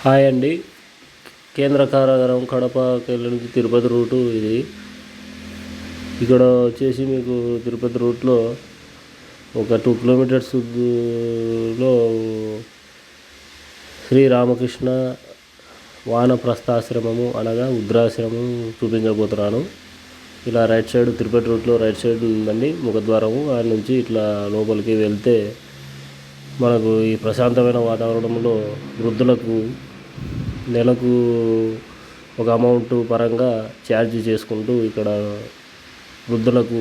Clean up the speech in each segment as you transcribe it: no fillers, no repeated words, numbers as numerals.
Hi అండి. కేంద్ర కారాగారం కడపకి నుంచి తిరుపతి రూటు ఇది. ఇక్కడ వచ్చేసి మీకు తిరుపతి రూట్లో ఒక 2 కిలోమీటర్స్ లో శ్రీ రామకృష్ణ వానప్రస్థాశ్రమము అనగా వృద్ధాశ్రమం చూపించబోతున్నాను. ఇలా రైట్ సైడ్ తిరుపతి రూట్లో రైట్ సైడ్ ఉందండి ముఖద్వారము. ఆ నుంచి ఇట్లా లోపలికి వెళ్తే మనకు ఈ ప్రశాంతమైన వాతావరణంలో వృద్ధులకు నెలకు ఒక అమౌంట్ పరంగా ఛార్జ్ చేసుకుంటూ ఇక్కడ వృద్ధులకు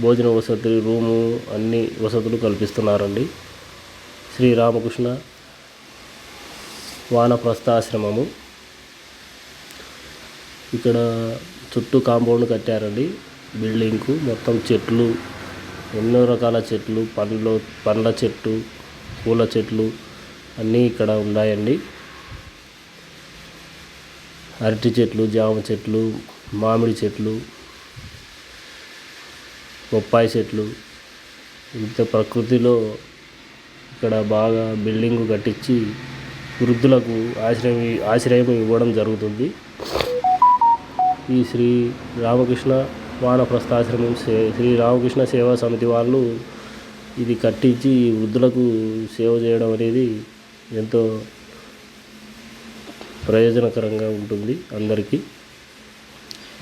భోజన వసతి, రూము, అన్ని వసతులు కల్పిస్తున్నారండి. శ్రీ రామకృష్ణ వానప్రస్థాశ్రమము. ఇక్కడ చుట్టూ కాంపౌండ్ కట్టారండి. బిల్డింగ్కు మొత్తం చెట్లు, ఎన్నో రకాల చెట్లు, పండ్ల చెట్టు, పూల చెట్లు అన్నీ ఇక్కడ ఉన్నాయండి. అరటి చెట్లు, జామ చెట్లు, మామిడి చెట్లు, బొప్పాయి చెట్లు, ఇంత ప్రకృతిలో ఇక్కడ బాగా బిల్డింగు కట్టించి వృద్ధులకు ఆశ్రయం ఇవ్వడం జరుగుతుంది. ఈ శ్రీ రామకృష్ణ వానప్రస్థాశ్రమం శ్రీ రామకృష్ణ సేవా సమితి వాళ్ళు ఇది కట్టించి వృద్ధులకు సేవ చేయడం అనేది ఎంతో ప్రయోజనకరంగా ఉంటుంది అందరికీ.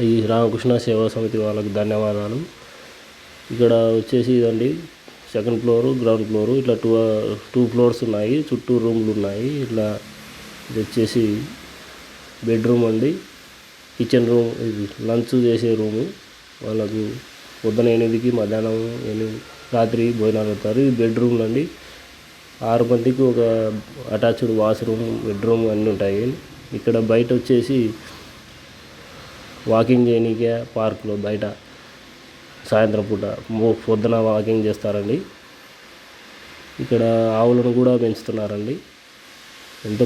ఈ రామకృష్ణ సేవా సమితి వాళ్ళకి ధన్యవాదాలు. ఇక్కడ వచ్చేసి ఇదండి సెకండ్ ఫ్లోరు, గ్రౌండ్ ఫ్లోరు, ఇట్లా టూ ఫ్లోర్స్ ఉన్నాయి. చుట్టూ రూమ్లు ఉన్నాయి. ఇట్లా ఇది వచ్చేసి బెడ్రూమ్ అండి. కిచెన్ రూమ్, ఇది లంచ్ చేసే రూము. వాళ్ళకు పొద్దున 8కి, మధ్యాహ్నం 8, రాత్రి భోజనాలు అవుతారు. ఇది బెడ్రూమ్లు అండి. 6 మందికి ఒక అటాచ్డ్ వాష్రూమ్, బెడ్రూమ్ అన్నీ ఉంటాయి. ఇక్కడ బయట వచ్చేసి వాకింగ్ చేయనీకే పార్కులో బయట సాయంత్రం పూట పొద్దున వాకింగ్ చేస్తారండి. ఇక్కడ ఆవులను కూడా పెంచుతున్నారండి. ఎంతో